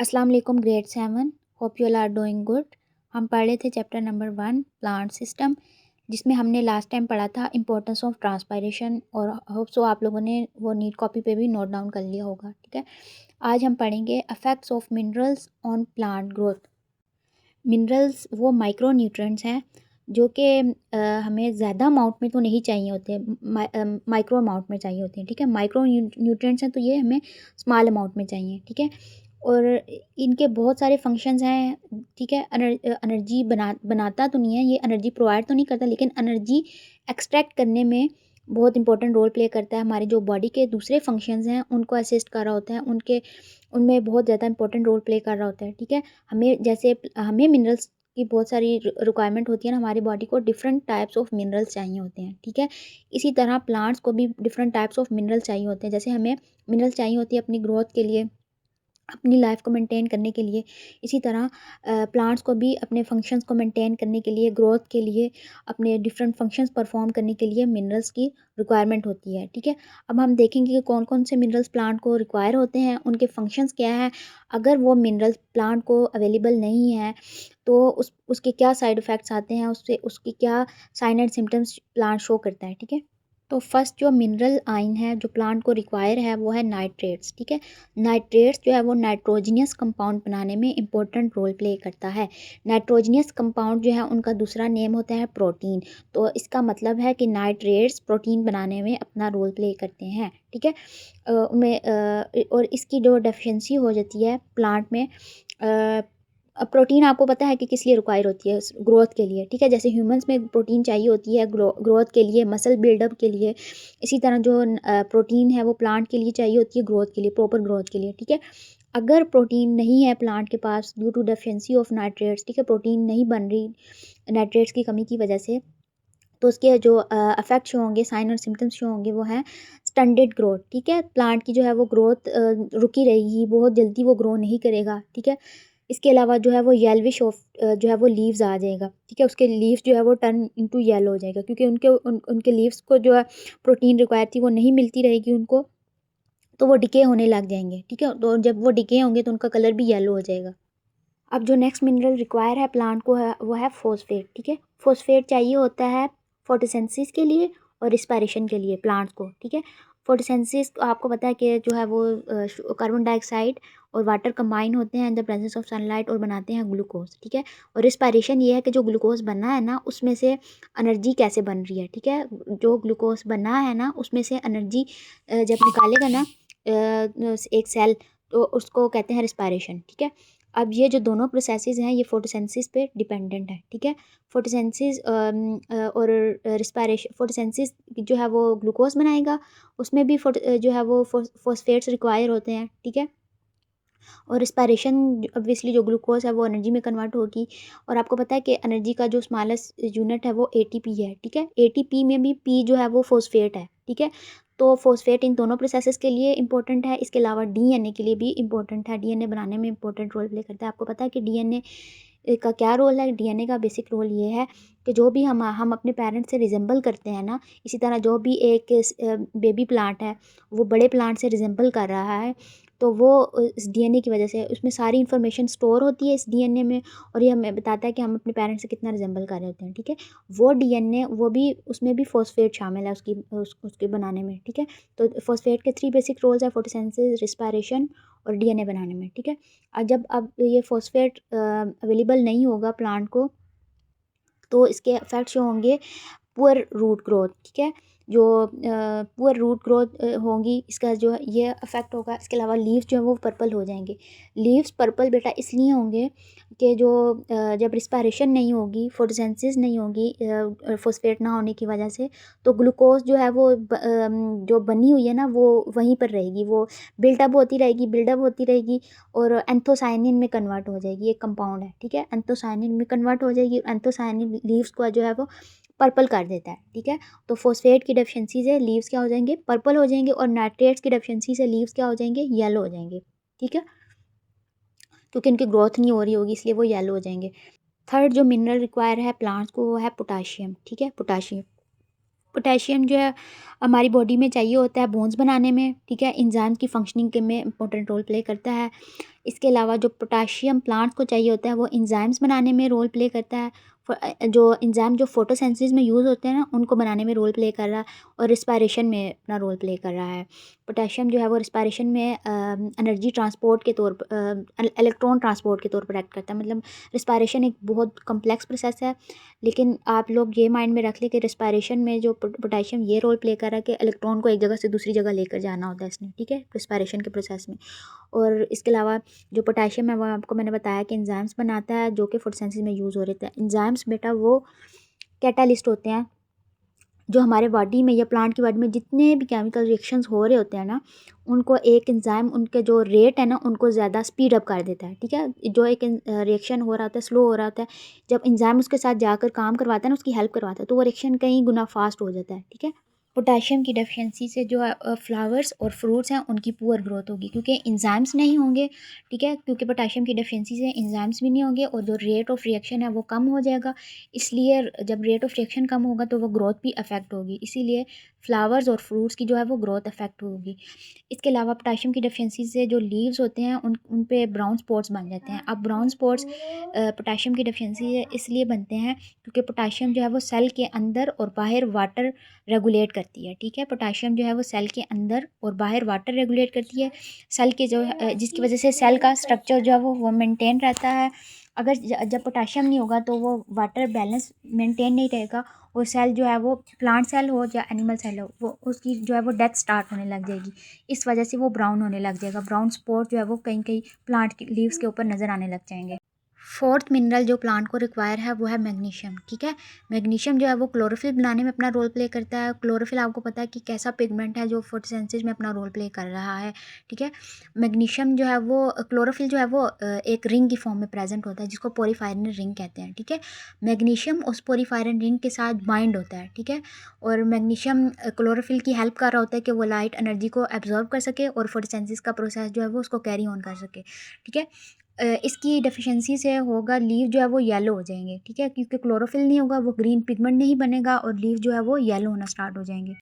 अस्सलाम वालेकुम grade 7 hope you all are doing good. हम पढ़ रहे थे चैप्टर नंबर 1 प्लांट सिस्टम, जिसमें हमने लास्ट टाइम पढ़ा था इम्पोर्टेंस ऑफ ट्रांसपायरेशन, और होप सो आप लोगों ने वो नीट कॉपी पे भी नोट डाउन कर लिया होगा। ठीक है, आज हम पढ़ेंगे effects of minerals on plant growth. Minerals वो माइक्रो न्यूट्रिएंट्स हैं जो कि हमें ज़्यादा अमाउंट में तो नहीं चाहिए होते, माइक्रो अमाउंट में चाहिए होते हैं। ठीक है, माइक्रो न्यूट्रिएंट्स हैं तो ये हमें स्मॉल अमाउंट में चाहिए। ठीक है, और इनके बहुत सारे फंक्शंस हैं। ठीक है, एनर्जी बनाता तो नहीं है, ये एनर्जी प्रोवाइड तो नहीं करता, लेकिन एनर्जी एक्सट्रैक्ट करने में बहुत इंपॉर्टेंट रोल प्ले करता है। हमारे जो बॉडी के दूसरे फंक्शंस हैं उनको असिस्ट कर रहा होता है, उनमें बहुत ज़्यादा इंपॉर्टेंट रोल प्ले कर रहा होता है। ठीक है, हमें मिनरल्स की बहुत सारी रिक्वायरमेंट होती है ना, हमारी बॉडी को डिफरेंट टाइप्स ऑफ मिनरल्स चाहिए होते हैं। ठीक है, इसी तरह प्लांट्स को भी डिफरेंट टाइप्स ऑफ मिनरल्स चाहिए होते हैं। जैसे हमें मिनरल्स चाहिए होती है अपनी ग्रोथ के लिए, अपनी लाइफ को मेंटेन करने के लिए, इसी तरह प्लांट्स को भी अपने फंक्शंस को मेंटेन करने के लिए, ग्रोथ के लिए, अपने डिफरेंट फंक्शंस परफॉर्म करने के लिए मिनरल्स की रिक्वायरमेंट होती है। ठीक है, अब हम देखेंगे कि कौन कौन से मिनरल्स प्लांट को रिक्वायर होते हैं, उनके फंक्शंस क्या हैं। अगर वो मिनरल्स प्लांट को अवेलेबल नहीं है तो उसके क्या साइड इफ़ेक्ट्स आते हैं, उससे उसकी क्या sign and symptoms plant show करता है। ठीक है, तो फर्स्ट जो मिनरल आइन है जो प्लांट को रिक्वायर है वो है नाइट्रेट्स। ठीक है, नाइट्रेट्स जो है वो नाइट्रोजनियस कंपाउंड बनाने में इंपॉर्टेंट रोल प्ले करता है। नाइट्रोजनियस कंपाउंड जो है उनका दूसरा नेम होता है प्रोटीन। तो इसका मतलब है कि नाइट्रेट्स प्रोटीन बनाने में अपना रोल प्ले करते हैं। ठीक है, और इसकी जो डेफिशिएंसी हो जाती है प्लांट में, अब प्रोटीन आपको पता है कि किस लिए रिक्वायर होती है, ग्रोथ के लिए। ठीक है, जैसे ह्यूमंस में प्रोटीन चाहिए होती है ग्रोथ के लिए, मसल बिल्डअप के लिए, इसी तरह जो प्रोटीन है वो प्लांट के लिए चाहिए होती है ग्रोथ के लिए, प्रॉपर ग्रोथ के लिए। ठीक है, अगर प्रोटीन नहीं है प्लांट के पास due to deficiency of nitrates, ठीक है, प्रोटीन नहीं बन रही नाइट्रेट्स की कमी की वजह से, तो उसके जो इफेक्ट शो होंगे, साइन और सिम्टम्स शो होंगे, वो है स्टंटेड ग्रोथ। ठीक है, प्लांट की जो है वो ग्रोथ रुकी रहेगी, बहुत जल्दी वो ग्रो नहीं करेगा। ठीक है, इसके अलावा जो है वो येल्विश ऑफ जो है वो लीव्स आ जाएगा। ठीक है, उसके लीव्स जो है वो टर्न इनटू येलो हो जाएगा, क्योंकि उनके लीव्स को जो है प्रोटीन रिक्वायर थी वो नहीं मिलती रहेगी उनको, तो वो डिके होने लग जाएंगे। ठीक है, तो जब वो डिके होंगे तो उनका कलर भी येलो हो जाएगा। अब जो नेक्स्ट मिनरल रिक्वायर है प्लांट को है वो है फॉस्फेट। ठीक है, फॉस्फेट चाहिए होता है फोटोसिंथेसिस के लिए और रिस्पायरेशन के लिए प्लांट्स को। ठीक है, फोटोसिंथेसिस आपको पता है कि जो है वो कार्बन डाइऑक्साइड और वाटर कंबाइन होते हैं in the presence of sunlight और बनाते हैं ग्लूकोज। ठीक है, और रिस्पायरेशन ये है कि जो ग्लूकोज बनना है ना उसमें से एनर्जी कैसे बन रही है। ठीक है, जो ग्लूकोज बनना है ना उसमें से एनर्जी जब निकालेगा ना एक सेल, तो उसको कहते हैं रिस्पायरेशन। ठीक है, अब ये जो दोनों प्रोसेसेस हैं ये फोटोसिंथेसिस पे डिपेंडेंट है। ठीक है, फोटोसिंथेसिस और रिस्पायरेशन, फोटोसिंथेसिस जो है वो ग्लूकोज बनाएगा, उसमें भी जो है वो फॉस्फेट्स रिक्वायर होते हैं। ठीक है, और रिस्पायरेशन ऑब्वियसली जो ग्लूकोज है वो एनर्जी में कन्वर्ट होगी, और आपको पता है कि एनर्जी का जो स्मॉलेस्ट यूनिट है वो एटीपी है। ठीक है, एटीपी में भी पी जो है वो फॉस्फेट है। ठीक है, तो फॉस्फेट इन दोनों प्रोसेसेस के लिए इंपॉर्टेंट है। इसके अलावा डीएनए के लिए भी इंपॉर्टेंट है, डीएनए बनाने में इंपॉर्टेंट रोल प्ले करता है। आपको पता है कि डीएनए का क्या रोल है। डीएनए का बेसिक रोल ये है कि जो भी हम अपने पेरेंट्स से रिजेंबल करते हैं ना, इसी तरह जो भी एक बेबी प्लांट है वो बड़े प्लांट से रिजेंबल कर रहा है, तो वो इस डीएनए की वजह से उसमें सारी इन्फॉर्मेशन स्टोर होती है इस डीएनए में, और ये हमें बताता है कि हम अपने पेरेंट्स से कितना रिजेंबल कर रहे होते हैं। ठीक है, वो डीएनए वो भी उसमें भी फॉस्फेट शामिल है उसके बनाने में। ठीक है, तो फॉस्फेट के 3 बेसिक रोल्स है फोटोसिंथेसिस, रिस्पायरेशन और डीएनए बनाने में। ठीक है, जब अब ये फॉस्फेट अवेलेबल नहीं होगा प्लांट को, तो इसके इफेक्ट्स जो होंगे पुअर रूट ग्रोथ। ठीक है, जो पुअर रूट ग्रोथ होंगी, इसका जो है ये अफेक्ट होगा। इसके अलावा लीव्स जो है वो पर्पल हो जाएंगे। लीव्स पर्पल बेटा इसलिए होंगे कि जो जब रिस्पायरेशन नहीं होगी, फोटोसिंथेसिस नहीं होगी फॉस्फेट ना होने की वजह से, तो ग्लूकोज जो है वो जो बनी हुई है ना वो वहीं पर रहेगी, वो बिल्डअप होती रहेगी और एंथोसायनिन में कन्वर्ट हो जाएगी। एक कंपाउंड है, ठीक है, एंथोसायनिन में कन्वर्ट हो जाएगी। एंथोसायनिन लीव्स को जो है वो पर्पल कर देता है। ठीक है, तो फॉस्फेट की डेफिशिएंसी से लीव्स क्या हो जाएंगे, पर्पल हो जाएंगे, और नाइट्रेट्स की डेफिशिएंसी से लीव्स क्या हो जाएंगे, येलो हो जाएंगे। ठीक है, क्योंकि उनकी ग्रोथ नहीं हो रही होगी इसलिए वो येलो हो जाएंगे। थर्ड जो मिनरल रिक्वायर है प्लांट्स को वो है पोटाशियम। ठीक है, पोटाशियम पोटेशियम जो है हमारी बॉडी में चाहिए होता है बोन्स बनाने में। ठीक है, एंजाइम की फंक्शनिंग के में इंपॉर्टेंट रोल प्ले करता है। इसके अलावा जो पोटाशियम प्लांट्स को चाहिए होता है वो एंजाइम्स बनाने में रोल प्ले करता है। जो एंजाइम जो फोटोसिंथेसिस में यूज़ होते हैं ना, उनको बनाने में रोल प्ले कर रहा है और रिस्पायरेशन में अपना रोल प्ले कर रहा है। पोटेशियम जो है वो रिस्पायरेशन में एनर्जी ट्रांसपोर्ट के तौर पर इलेक्ट्रॉन ट्रांसपोर्ट के तौर पर एक्ट करता है। मतलब रिस्पायरेशन एक बहुत कम्प्लेक्स प्रोसेस है, लेकिन आप लोग ये माइंड में रख लें कि रिस्पायरेशन में जो पोटेशियम ये रोल प्ले कर रहा है कि इलेक्ट्रॉन को एक जगह से दूसरी जगह लेकर जाना होता है इसने, ठीक है, रिस्पायरेशन के प्रोसेस में। और इसके अलावा जो पोटेशियम है वो आपको मैंने बताया कि एंजाइम्स बनाता है जो कि फोटोसिंथेसिस में यूज़ हो रहे थे। एंजाइम्स बेटा वो कैटालिस्ट होते हैं जो हमारे बॉडी में या प्लांट की बॉडी में जितने भी केमिकल रिएक्शंस हो रहे होते हैं ना, उनको एक एंजाइम उनके जो रेट है ना उनको ज़्यादा स्पीड अप कर देता है, ठीक है। जो एक रिएक्शन हो रहा होता है स्लो हो रहा होता है, जब एंजाइम उसके साथ जाकर काम करवाता है ना, उसकी हेल्प करवाता है, तो वो रिएक्शन कई गुना फास्ट हो जाता है, ठीक है। पोटेशियम की डेफिशिएंसी से जो फ्लावर्स और फ्रूट्स हैं उनकी पुअर ग्रोथ होगी क्योंकि एंजाइम्स नहीं होंगे, ठीक है। क्योंकि पोटेशियम की डेफिशिएंसी से एंजाइम्स भी नहीं होंगे और जो रेट ऑफ रिएक्शन है वो कम हो जाएगा। इसलिए जब रेट ऑफ रिएक्शन कम होगा तो वो ग्रोथ भी अफेक्ट होगी, इसीलिए फ्लावर्स और फ्रूट्स की जो है वो ग्रोथ अफेक्ट होगी। इसके अलावा पोटेशियम की डेफिशिएंसी से जो लीव्स होते हैं उन पे ब्राउन स्पॉट्स बन जाते हैं। अब ब्राउन स्पॉट्स पोटेशियम की डेफिशिएंसी से इसलिए बनते हैं क्योंकि पोटेशियम जो है वो सेल के अंदर और बाहर वाटर रेगुलेट करती है, ठीक है। पोटेशियम जो है वो सेल के अंदर और बाहर वाटर रेगुलेट करती है, सेल के जो जिसकी वजह से सेल का स्ट्रक्चर जो है वो मेंटेन रहता है। अगर जब पोटेशियम नहीं होगा तो वो वाटर बैलेंस मेंटेन नहीं रहेगा और सेल जो है वो प्लांट सेल हो या एनिमल सेल हो वो उसकी जो है वो डेथ स्टार्ट होने लग जाएगी। इस वजह से वो ब्राउन होने लग जाएगा। ब्राउन स्पॉट जो है वो कहीं कहीं प्लांट की लीव्स के ऊपर नज़र आने लग जाएंगे। फोर्थ मिनरल जो प्लांट को रिक्वायर है वो है मैग्नीशियम, ठीक है। मैग्नीशियम जो है वो क्लोरोफिल बनाने में अपना रोल प्ले करता है। क्लोरोफिल आपको पता है कि कैसा पिगमेंट है जो फोटोसिंथेसिस में अपना रोल प्ले कर रहा है, ठीक है। मैग्नीशियम जो है वो क्लोरोफिल जो है वो एक रिंग की फॉर्म में प्रेजेंट होता है जिसको पोरीफायरन रिंग कहते हैं, ठीक है। मैग्नीशियम उस पोरीफायरन रिंग के साथ बाइंड होता है, ठीक है। और मैग्नीशियम क्लोरोफिल की हेल्प कर रहा होता है कि वो लाइट एनर्जी को एब्जॉर्ब कर सके और फोटोसिंथेसिस का प्रोसेस जो है वो उसको कैरी ऑन कर सके, ठीक है। इसकी डेफिशिएंसी से होगा लीव जो है वो येलो हो जाएंगे, ठीक है, क्योंकि क्लोरोफिल नहीं होगा वो ग्रीन पिगमेंट नहीं बनेगा और लीव जो है वो येलो होना स्टार्ट हो जाएंगे।